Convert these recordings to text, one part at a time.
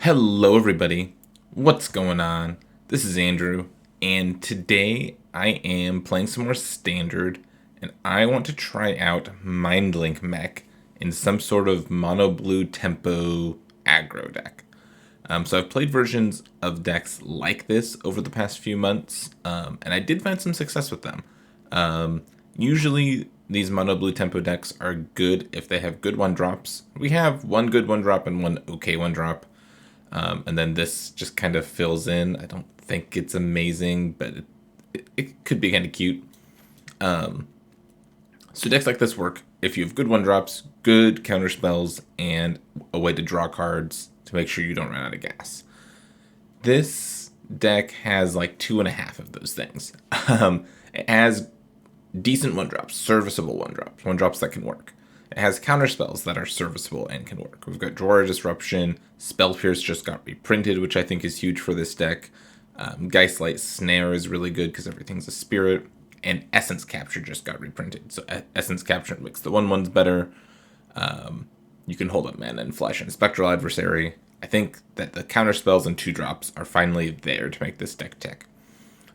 Hello everybody, what's going on? This is Andrew, and today I am playing some more Standard, and I want to try out Mindlink Mech in some sort of mono blue tempo aggro deck. So I've played versions of decks like this over the past few months, and I did find some success with them. Usually these mono blue tempo decks are good if they have good one drops. We have one good one drop and one okay one drop. And then this just kind of fills in. I don't think it's amazing, but it could be kind of cute. So decks like this work if you have good one drops, good counter spells, and a way to draw cards to make sure you don't run out of gas. This deck has like 2.5 of those things. It has decent one drops, serviceable one drops that can work. It has counter spells that are serviceable and can work. We've got Drawer Disruption, Spell Pierce just got reprinted, which I think is huge for this deck. Geistlight Snare is really good because everything's a spirit. And Essence Capture just got reprinted. So Essence Capture makes the 1/1s better. You can hold up mana and flash and Spectral Adversary. I think that the counter spells and 2-drops are finally there to make this deck tick.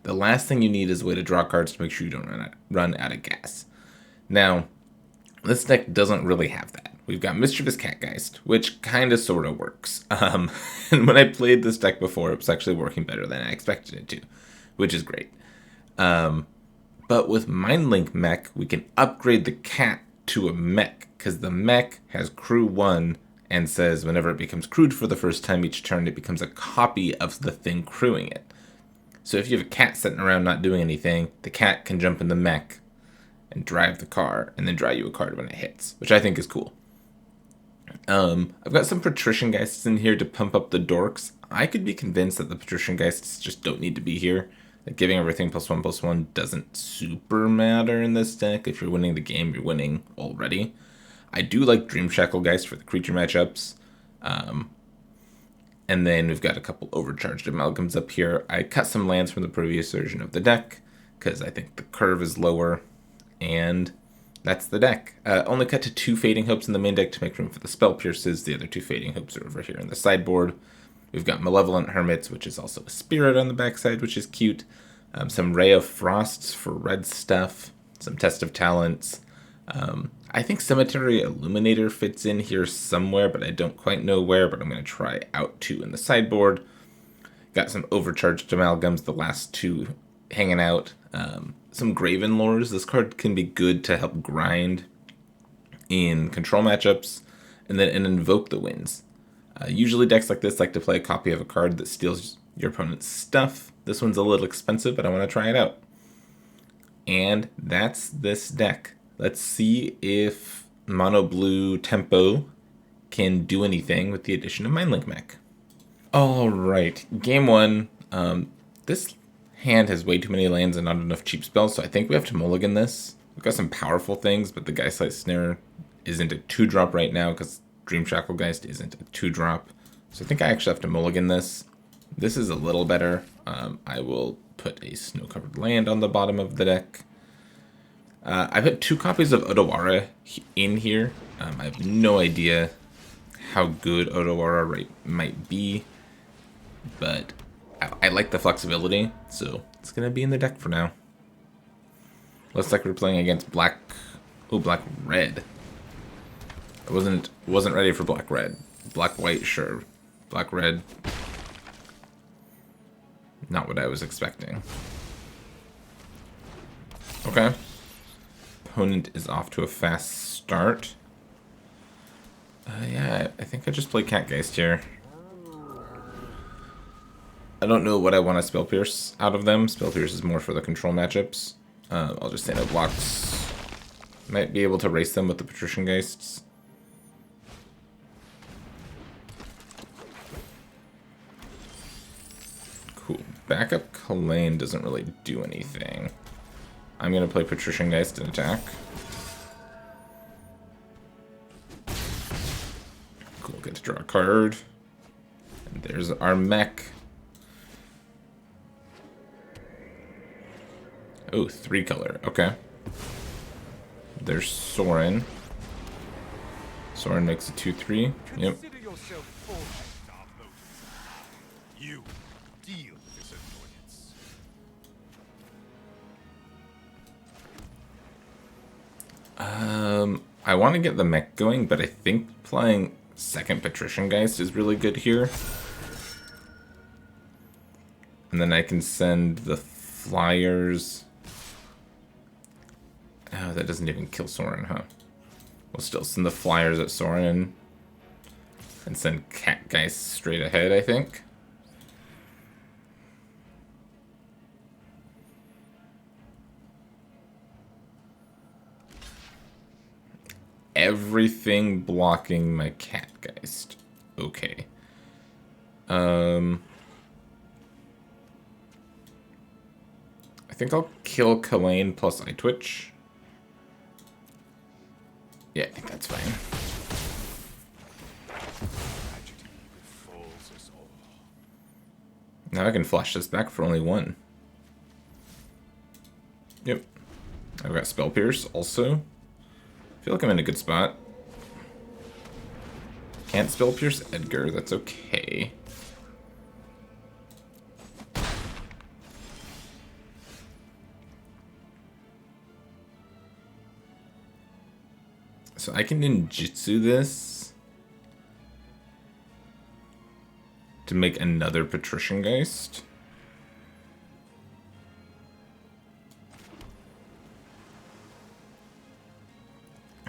The last thing you need is a way to draw cards to make sure you don't run out of gas. Now, this deck doesn't really have that. We've got Mischievous Catgeist, which kind of sort of works. And when I played this deck before, it was actually working better than I expected it to, which is great. But with Mindlink Mech, we can upgrade the cat to a mech, because the mech has crew 1 and says whenever it becomes crewed for the first time each turn, it becomes a copy of the thing crewing it. So if you have a cat sitting around not doing anything, the cat can jump in the mech and drive the car, and then draw you a card when it hits, which I think is cool. I've got some Patrician Geists in here to pump up the dorks. I could be convinced that the Patrician Geists just don't need to be here. That giving everything +1/+1 doesn't super matter in this deck. If you're winning the game, you're winning already. I do like Dream Shackle Geist for the creature matchups. And then we've got a couple overcharged amalgams up here. I cut some lands from the previous version of the deck, because I think the curve is lower. And that's the deck. Only cut to 2 Fading Hopes in the main deck to make room for the Spell Pierces. The other 2 Fading Hopes are over here in the sideboard. We've got Malevolent Hermits, which is also a spirit on the backside, which is cute. Some Ray of Frosts for red stuff. Some Test of Talents. I think Cemetery Illuminator fits in here somewhere, but I don't quite know where, but I'm going to try out 2 in the sideboard. Got some Overcharged Amalgams, the last 2 hanging out. Some Graven Lores. This card can be good to help grind in control matchups, and then Invoke the Winds. Usually decks like this like to play a copy of a card that steals your opponent's stuff. This one's a little expensive, but I want to try it out. And that's this deck. Let's see if Mono Blue Tempo can do anything with the addition of Mindlink Mech. Alright, game 1. This hand has way too many lands and not enough cheap spells, so I think we have to mulligan this. We've got some powerful things, but the Geistlight Snare isn't a 2-drop right now because Dream Shackle Geist isn't a 2-drop. So I think I actually have to mulligan this. This is a little better. I will put a snow-covered land on the bottom of the deck. I put 2 copies of Odawara in here. I have no idea how good Odawara might be, but I like the flexibility, so it's going to be in the deck for now. Looks like we're playing against black... Oh, black-red. I wasn't ready for black-red. Black-white, sure. Black-red. Not what I was expecting. Okay. Opponent is off to a fast start. Yeah, I think I just play Catgeist here. I don't know what I want to Spell Pierce out of them. Spell Pierce is more for the control matchups. I'll just say no blocks. Might be able to race them with the Patrician Geists. Cool. Backup Kalane doesn't really do anything. I'm going to play Patrician Geist and attack. Cool, get to draw a card. And there's our mech. Oh, 3-color. Okay. There's Sorin. Sorin makes a 2/3. Yep. You deal with this annoyance. I want to get the mech going, but I think playing second Patrician Geist is really good here. And then I can send the flyers. Oh, that doesn't even kill Soren, huh? We'll still send the flyers at Soren. And send Cat Geist straight ahead, I think. Everything blocking my Cat Geist. Okay. I think I'll kill Kalane plus I Twitch. Yeah, I think that's fine. Tragedy befalls us all. Now I can flash this back for only 1. Yep. I've got Spell Pierce also. I feel like I'm in a good spot. Can't Spell Pierce Edgar, that's okay. So I can ninjutsu this to make another Patrician Geist.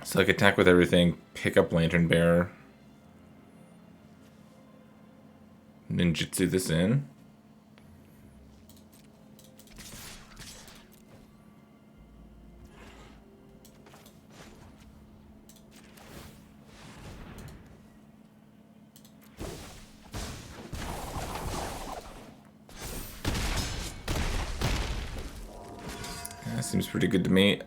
So I can attack with everything, pick up Lantern Bearer, ninjutsu this in. Seems pretty good to me.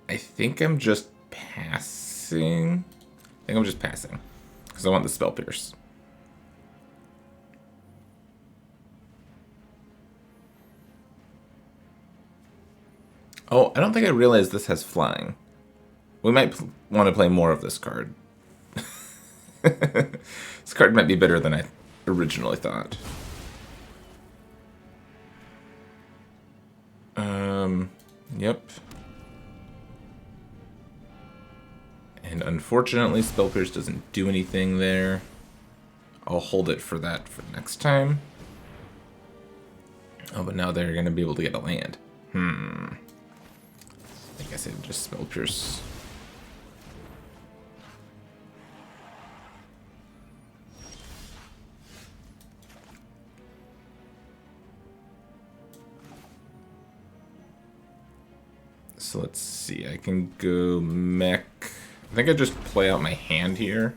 I think I'm just passing. Because I want the Spell Pierce. Oh, I don't think I realized this has flying. We might want to play more of this card. This card might be better than I originally thought. Yep. And unfortunately, Spell Pierce doesn't do anything there. I'll hold it for that for next time. Oh, but now they're going to be able to get a land. I guess I just Spell Pierce. So let's see, I can go Mech. I think I just play out my hand here.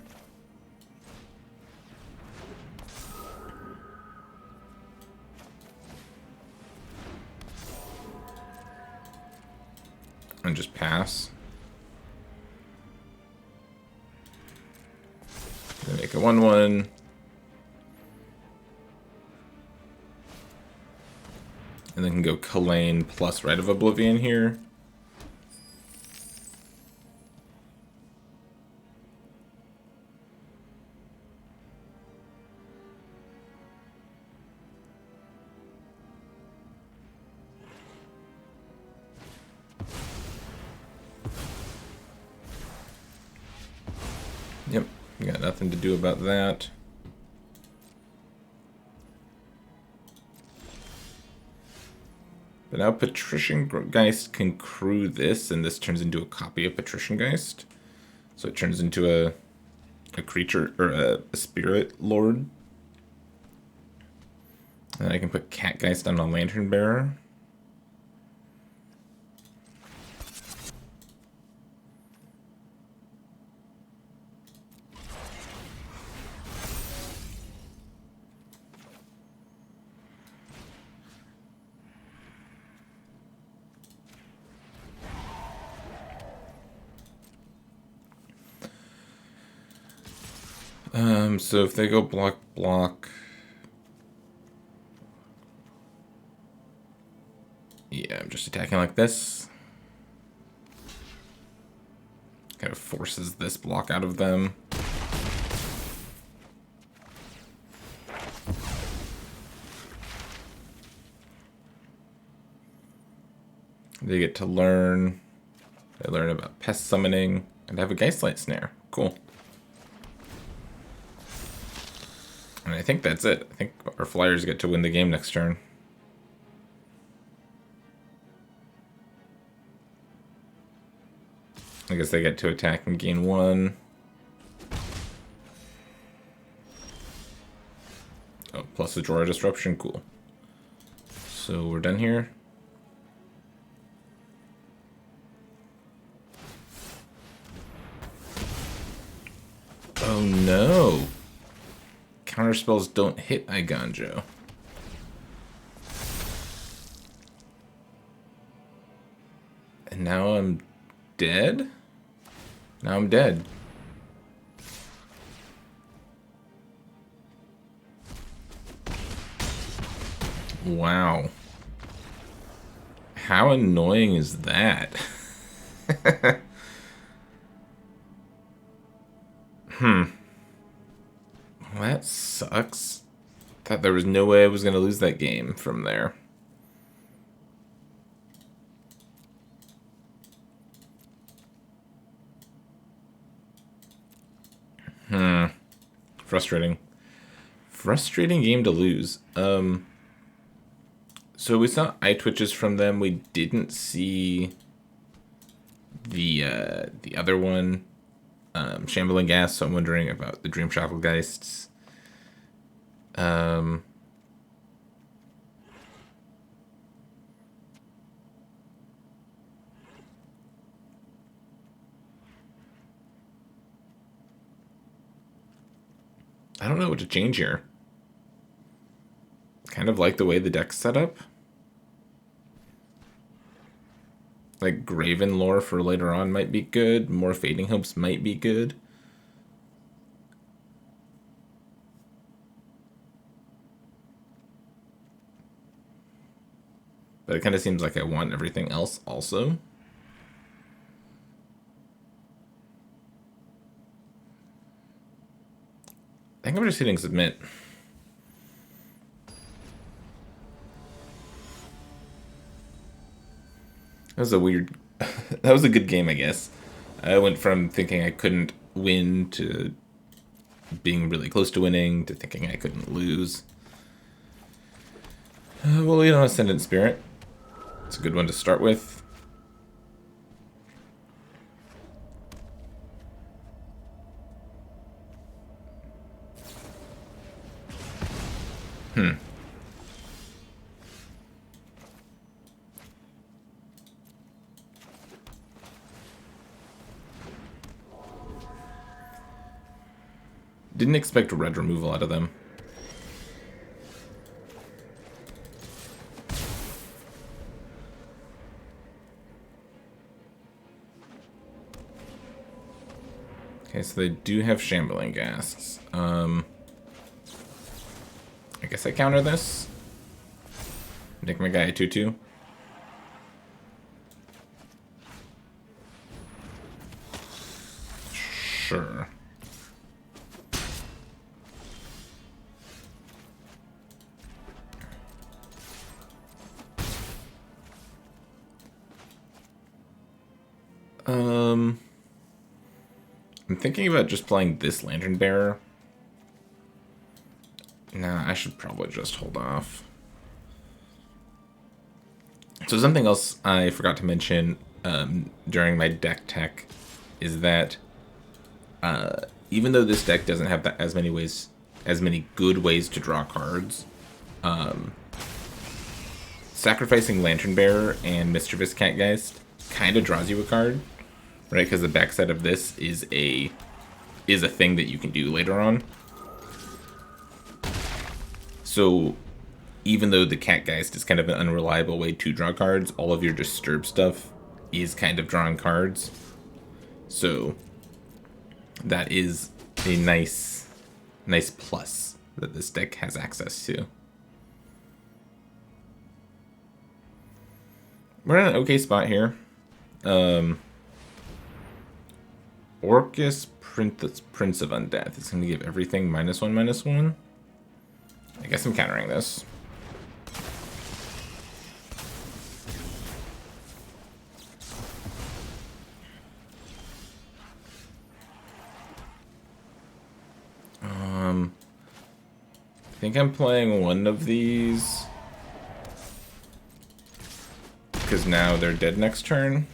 And just pass. Then make a 1/1. And then can go Kalane plus Rite of Oblivion here. Yep, got nothing to do about that. But now Patrician Geist can crew this, and this turns into a copy of Patrician Geist. So it turns into a creature, or a spirit lord. And I can put Cat Geist on a Lantern Bearer. So if they go block, block. Yeah, I'm just attacking like this. Kind of forces this block out of them. They get to learn. They learn about pest summoning and have a Geistlight Snare. Cool. And I think that's it. I think our Flyers get to win the game next turn. I guess they get to attack and gain 1. Oh, plus the draw disruption. Cool. So we're done here. Oh no. Counterspells don't hit Iganjo. And now I'm dead? Now I'm dead. Wow. How annoying is that? Well, that sucks. Thought there was no way I was going to lose that game from there. Frustrating. Frustrating game to lose. So we saw eye twitches from them. We didn't see the other one, Shambling Gas, so I'm wondering about the Dream Shufflegeists. I don't know what to change here. Kind of like the way the deck's set up. Like Graven lore for later on might be good. More Fading Hopes might be good. But it kind of seems like I want everything else also. I think I'm just hitting submit. That was a weird... that was a good game, I guess. I went from thinking I couldn't win to being really close to winning to thinking I couldn't lose. Well, you know, Ascendant Spirit. It's a good one to start with. Didn't expect red removal out of them. Okay, so they do have Shambling Ghasts. I guess I counter this. Nick my guy a 2/2. Sure. I'm thinking about just playing this Lantern Bearer. Nah, I should probably just hold off. So something else I forgot to mention during my deck tech is that even though this deck doesn't have as many good ways to draw cards, sacrificing Lantern Bearer and Mischievous Catgeist kind of draws you a card, right? Because the backside of this is a thing that you can do later on. So even though the Catgeist is kind of an unreliable way to draw cards, all of your Disturb stuff is kind of drawing cards. So that is a nice plus that this deck has access to. We're in an okay spot here. Orcus Prince of Undeath. It's going to give everything -1/-1. I guess I'm countering this. think I'm playing one of these because now they're dead next turn.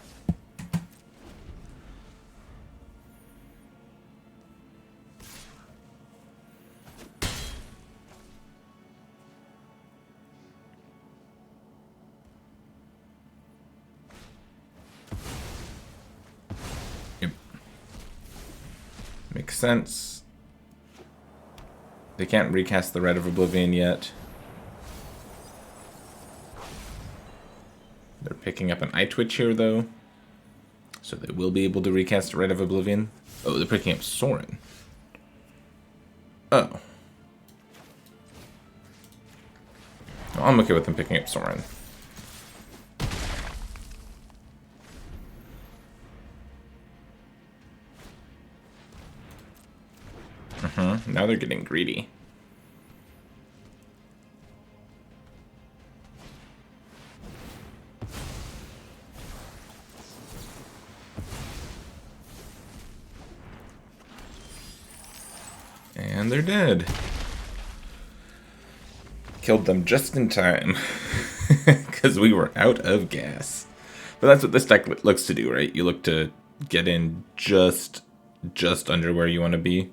Yep. Makes sense. They can't recast the Red of Oblivion yet. They're picking up an Eye Twitch here, though. So they will be able to recast Red of Oblivion. Oh, they're picking up Sorin. Oh. Well, I'm okay with them picking up Sorin. Now they're getting greedy. And they're dead. Killed them just in time. Because we were out of gas. But that's what this deck looks to do, right? You look to get in just under where you want to be.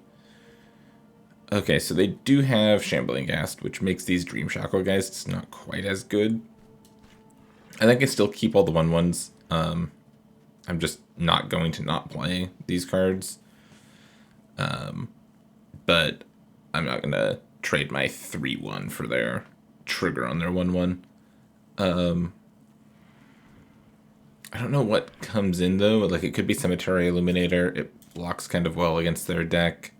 Okay, so they do have Shambling Ghast, which makes these Dream Shackle Geists not quite as good. I think I still keep all the 1/1s. I'm just not going to not play these cards. But I'm not going to trade my 3/1 for their trigger on their 1/1. I don't know what comes in, though. Like, it could be Cemetery Illuminator. It blocks kind of well against their deck.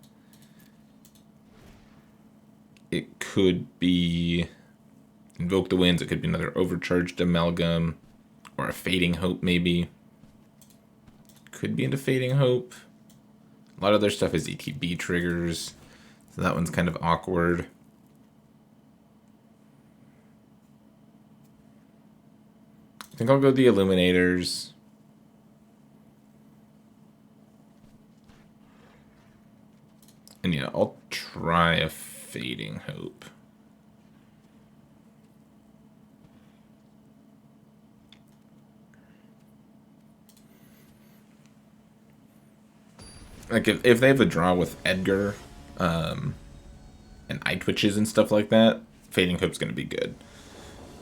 It could be Invoke the Winds. It could be another Overcharged Amalgam. Or a Fading Hope, maybe. Could be into Fading Hope. A lot of their stuff is ETB triggers. So that one's kind of awkward. I think I'll go the Illuminators. And yeah, I'll try a Fading Hope. Like, if they have a draw with Edgar, and Eye Twitches and stuff like that, Fading Hope's going to be good.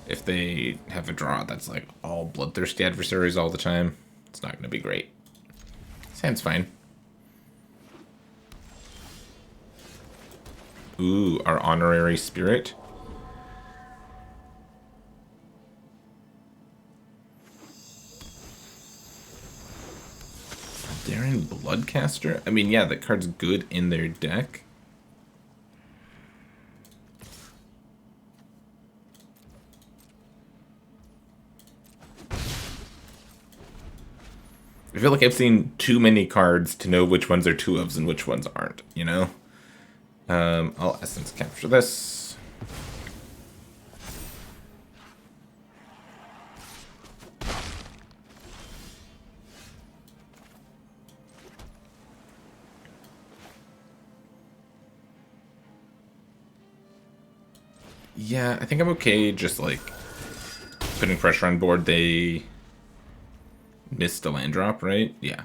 If they have a draw that's like all bloodthirsty adversaries all the time, it's not going to be great. Sounds fine. Ooh, our Honorary Spirit. Daring Bloodcaster? I mean, yeah, that card's good in their deck. I feel like I've seen too many cards to know which ones are 2-ofs and which ones aren't, you know? I'll Essence Capture this. Yeah, I think I'm okay just, like, putting pressure on board. They missed a land drop, right? Yeah.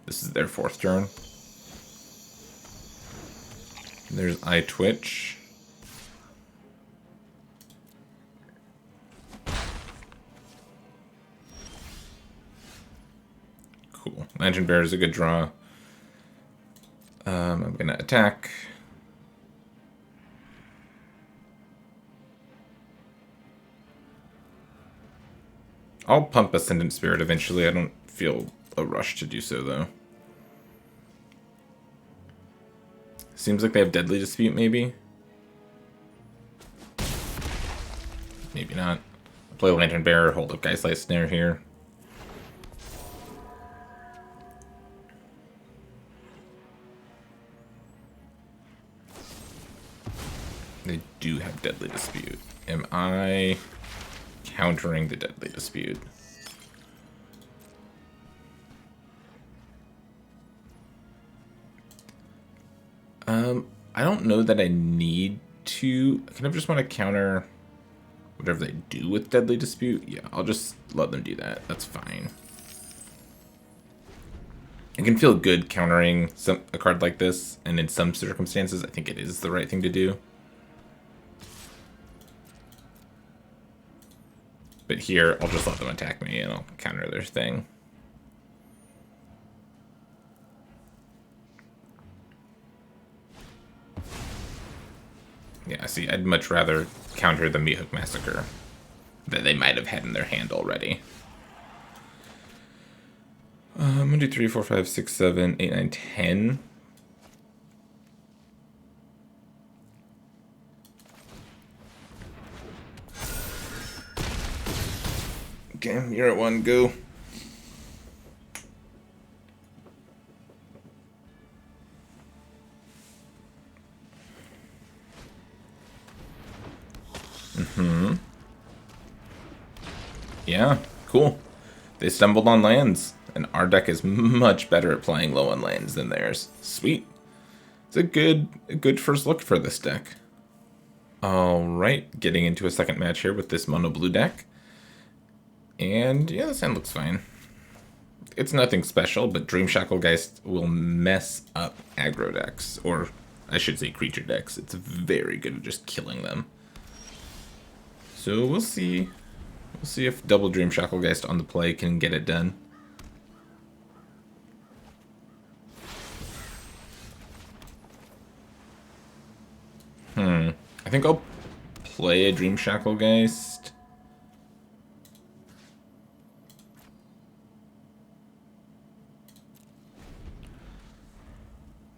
This is their 4th turn. There's Eye Twitch. Cool. Lantern Bearer is a good draw. I'm going to attack. I'll pump Ascendant Spirit eventually. I don't feel a rush to do so, though. Seems like they have Deadly Dispute, maybe? Maybe not. I'll play Lantern Bearer, hold up Geistlight Snare here. They do have Deadly Dispute. Am I countering the Deadly Dispute? I don't know that I need 2. I kind of just want to counter whatever they do with Deadly Dispute. Yeah, I'll just let them do that. That's fine. I can feel good countering a card like this, and in some circumstances, I think it is the right thing to do. But here, I'll just let them attack me, and I'll counter their thing. Yeah, see, I'd much rather counter the Meat Hook Massacre that they might have had in their hand already. 1, 2, 3, 4, 5, 6, 7, 8, 9, 10. Okay, you're at 1, go. Yeah, cool. They stumbled on lands, and our deck is much better at playing low on lands than theirs. Sweet. It's a good first look for this deck. Alright, getting into a second match here with this mono blue deck. And yeah, this hand looks fine. It's nothing special, but Dream Shacklegeist will mess up aggro decks, or I should say creature decks. It's very good at just killing them. So we'll see. We'll see if double Dream Shacklegeist on the play can get it done. I think I'll play a Dream Shacklegeist.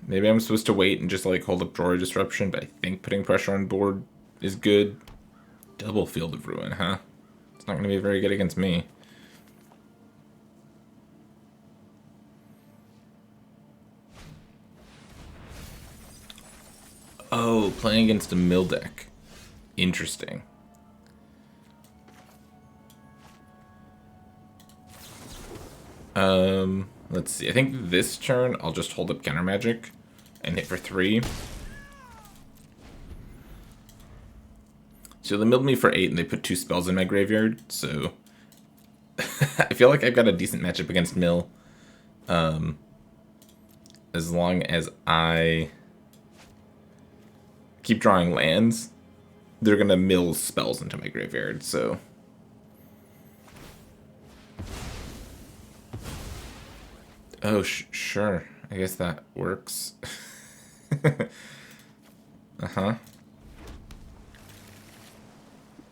Maybe I'm supposed to wait and just like hold up Drawer Disruption, but I think putting pressure on board is good. Double Field of Ruin, huh? It's not going to be very good against me. Oh, playing against a mill deck. Interesting. Let's see. I think this turn I'll just hold up Counter Magic and hit for 3. So they milled me for 8 and they put 2 spells in my graveyard, so I feel like I've got a decent matchup against mill. As long as I keep drawing lands, they're gonna mill spells into my graveyard, so. Oh, sure. I guess that works. Uh-huh.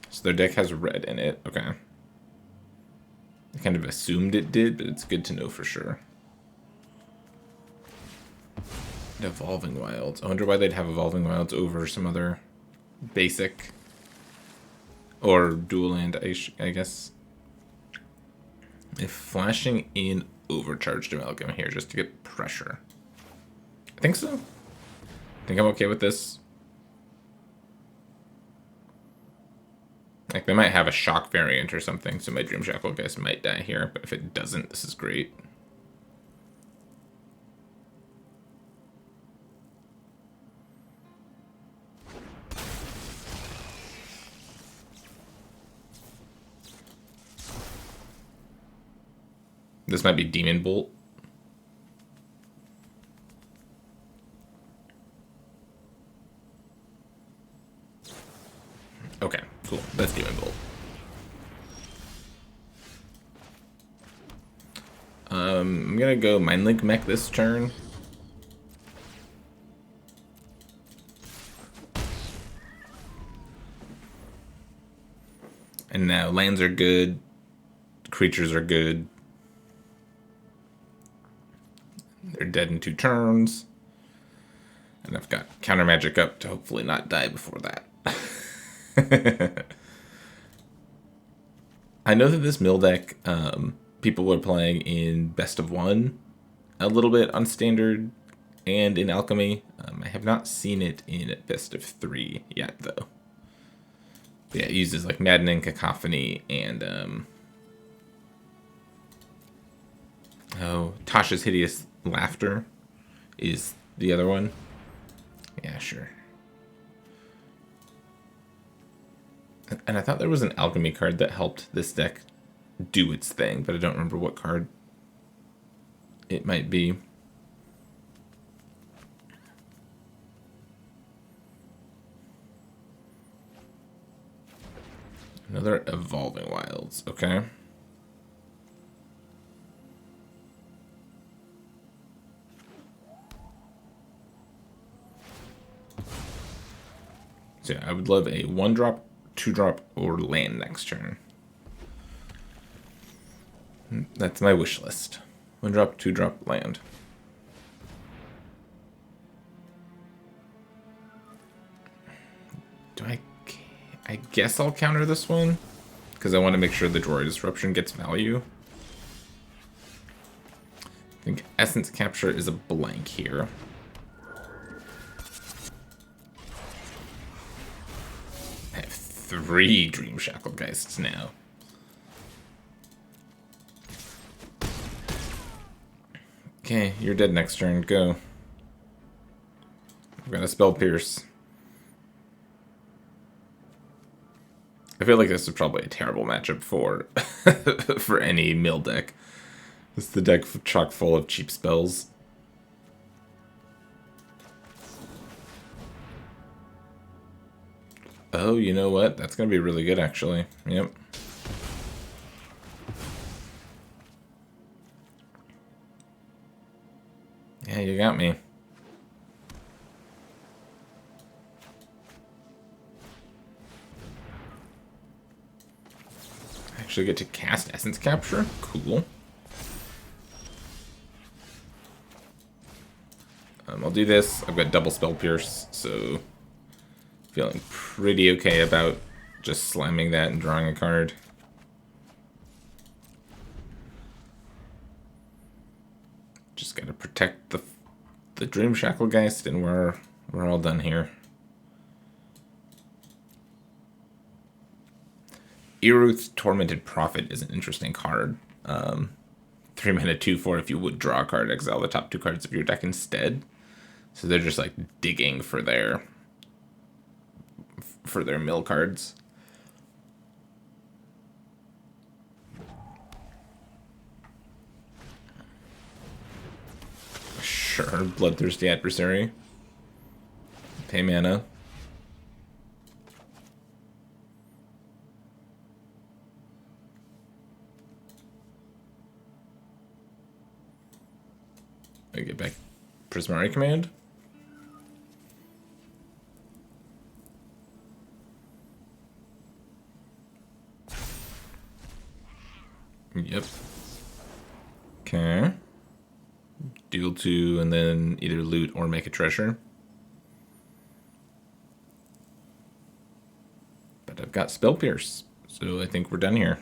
So their deck has red in it. Okay. I kind of assumed it did, but it's good to know for sure. Evolving Wilds. I wonder why they'd have Evolving Wilds over some other basic or dual land, I guess. If flashing in Overcharged Amalgam here just to get pressure. I think so. I think I'm okay with this. Like, they might have a shock variant or something, so my Dream Shacklegeist might die here, but if it doesn't, this is great. This might be Demon Bolt. Okay, cool. That's Demon Bolt. I'm gonna go Mindlink Mech this turn. And now lands are good. Creatures are good. They're dead in 2 turns. And I've got counter magic up to hopefully not die before that. I know that this mill deck, people are playing in Best of 1 a little bit on Standard and in Alchemy. I have not seen it in Best of 3 yet, though. But yeah, it uses like Maddening Cacophony and Tasha's Hideous Laughter is the other one. Yeah, sure. And I thought there was an alchemy card that helped this deck do its thing, but I don't remember what card it might be. Another Evolving Wilds, okay. So yeah, I would love a 1-drop, 2-drop, or land next turn. That's my wish list. 1-drop, 2-drop, land. Do I guess I'll counter this one? Because I want to make sure the Droid Disruption gets value. I think Essence Capture is a blank here. I have 3 Dream Shacklegeists now. Okay, you're dead next turn. Go. I've got a Spell Pierce. I feel like this is probably a terrible matchup for for any mill deck. It's the deck chock full of cheap spells. Oh, you know what? That's going to be really good, actually. Yep. Yeah, you got me. I actually get to cast Essence Capture? Cool. I'll do this. I've got double Spell Pierce, so feeling pretty okay about just slamming that and drawing a card. Just gotta protect the Dream Shacklegeist, and we're all done here. Iruth's Tormented Prophet is an interesting card. 3 mana 2/4. If you would draw a card, exile the top 2 cards of your deck instead. So they're just like digging for their mill cards. Sure, Bloodthirsty Adversary. Pay mana. I get back Prismari Command. Yep. Okay. Deal 2 and then either loot or make a treasure. But I've got Spell Pierce, so I think we're done here.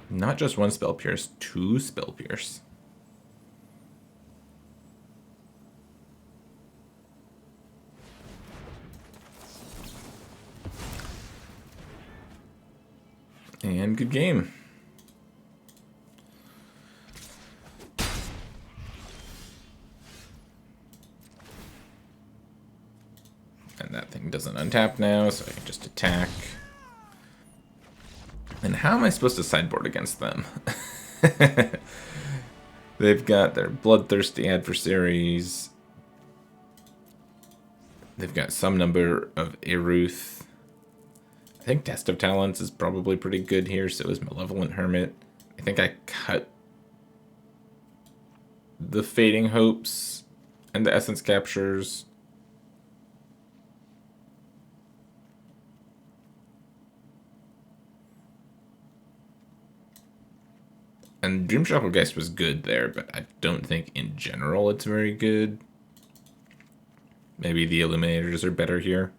Not just 1 Spell Pierce, 2 Spell Pierce. And good game. And that thing doesn't untap now, so I can just attack. And how am I supposed to sideboard against them? They've got their Bloodthirsty Adversaries. They've got some number of Iruth. I think Test of Talents is probably pretty good here, so is Malevolent Hermit. I think I cut the Fading Hopes and the Essence Captures. And Dream Shacklegeist was good there, but I don't think in general it's very good. Maybe the Illuminators are better here.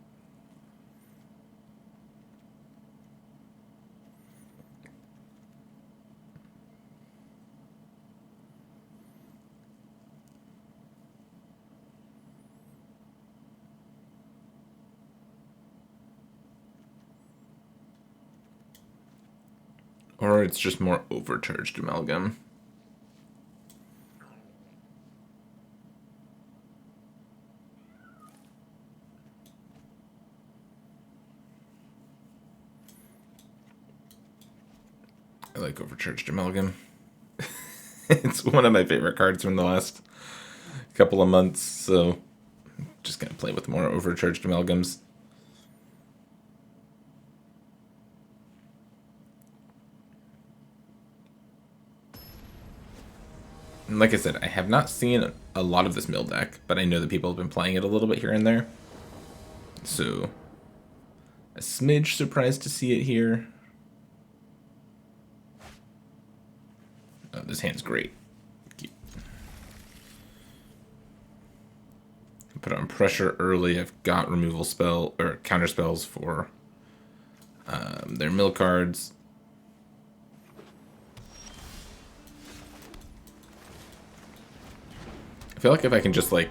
Or it's just more overcharged Amalgam. like Overcharged Amalgam. It's one of my favorite cards from the last couple of months, so I'm just gonna play with more Overcharged Amalgams. And like I said, I have not seen a lot of this mill deck, but I know that people have been playing it a little bit here and there. So, a smidge surprised to see it here. Oh, this hand's great. Put on pressure early. I've got removal spell or counter spells for their mill cards. I feel like if I can just like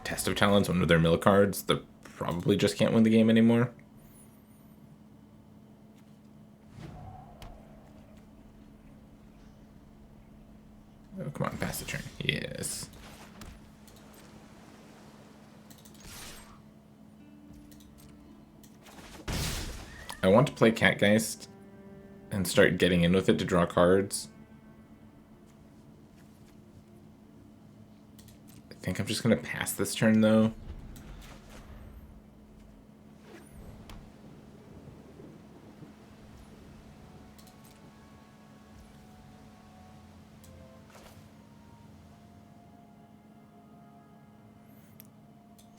Test of Talents one of their mill cards, they probably just can't win the game anymore. Oh, come on, pass the turn. Yes. I want to play Catgeist and start getting in with it to draw cards. I think I'm just going to pass this turn, though.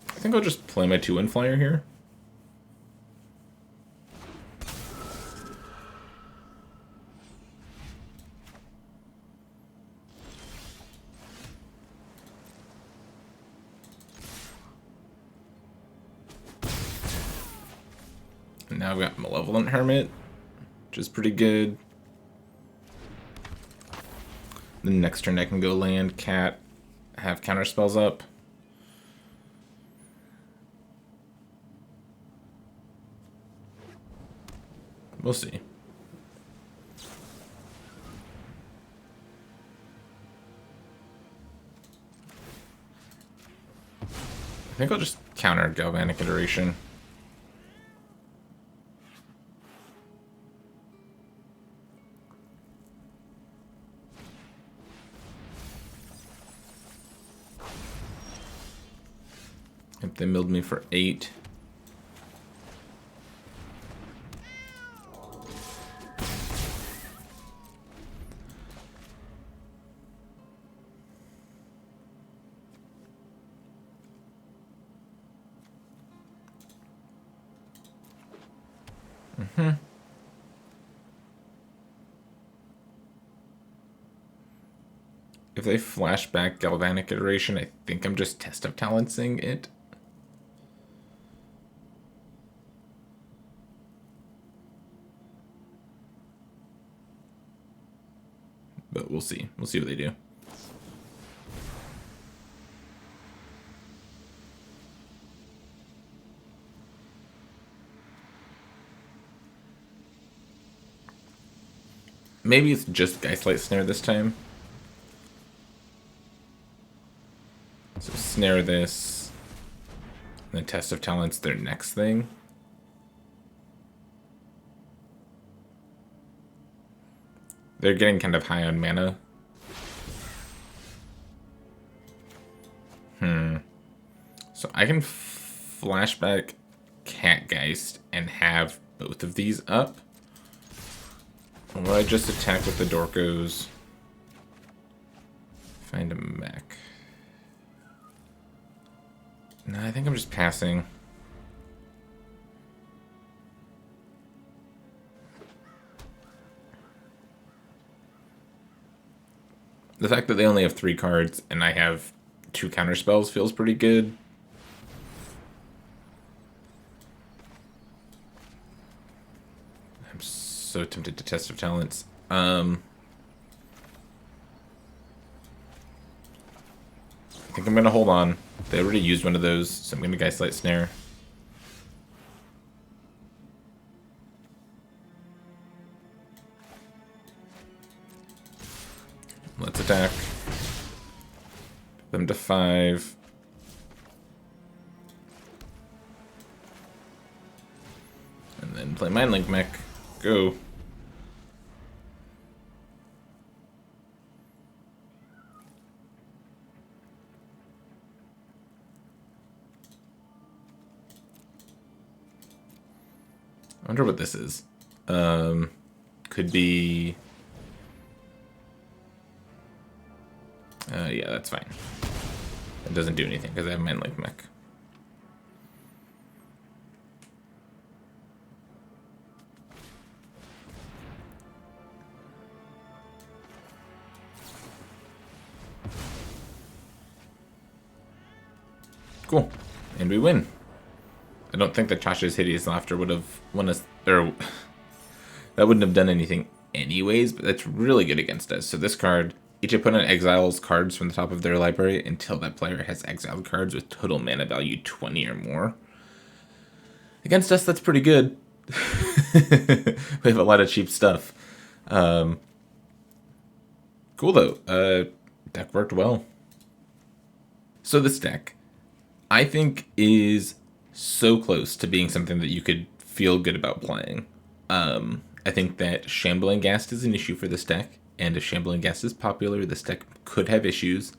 I think I'll just play my 2-1 flyer here. And now I've got Malevolent Hermit, which is pretty good. The next turn I can go land, cat, have counter spells up. We'll see. I think I'll just counter Galvanic Iteration. If they milled me for 8. If they flash back Galvanic Iteration, I think I'm just Test of Talentsing it. But we'll see. We'll see what they do. Maybe it's just Geistlight Snare this time. So snare this. And then Test of Talents their next thing. They're getting kind of high on mana. So I can flashback Catgeist and have both of these up. Or I just attack with the Dorkos. Find a mech. No, I think I'm just passing. The fact that they only have 3 cards and I have 2 counter spells feels pretty good. I'm so tempted to Test of Talents. I think I'm going to hold on. They already used one of those, so I'm going to Geistlight Snare. Let's attack. Put them to 5. And then play Mindlink Mech. Go. I wonder what this is. Could be... yeah, that's fine. It doesn't do anything because I have Mindlink Mech. Cool. And we win. I don't think that Chasha's Hideous Laughter would have won us, or that wouldn't have done anything anyways, but that's really good against us. So this card, each opponent exiles cards from the top of their library until that player has exiled cards with total mana value 20 or more. Against us, that's pretty good. We have a lot of cheap stuff. Cool though. Deck worked well. So this deck, I think, is so close to being something that you could feel good about playing. I think that Shambling Ghast is an issue for this deck, and if Shambling Ghast is popular, this deck could have issues.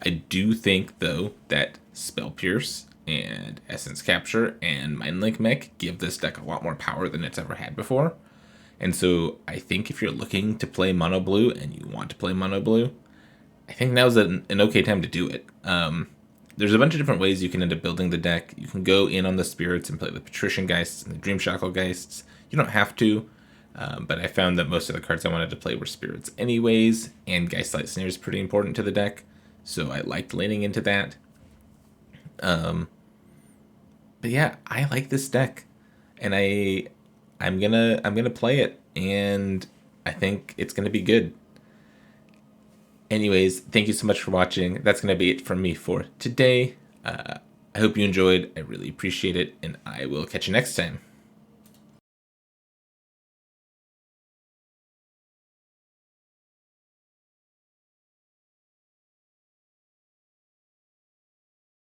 I do think, though, that Spell Pierce and Essence Capture and Mindlink Mech give this deck a lot more power than it's ever had before. And so I think if you're looking to play mono blue and you want to play mono blue, I think now's an okay time to do it. There's a bunch of different ways you can end up building the deck. You can go in on the spirits and play the Patrician Geists and the Dream Shackle Geists. You don't have to, but I found that most of the cards I wanted to play were spirits anyways, and Geistlight Snare is pretty important to the deck, so I liked leaning into that. But yeah, I like this deck, and I'm gonna play it, and I think it's gonna be good. Anyways, thank you so much for watching. That's going to be it from me for today. I hope you enjoyed. I really appreciate it, and I will catch you next time.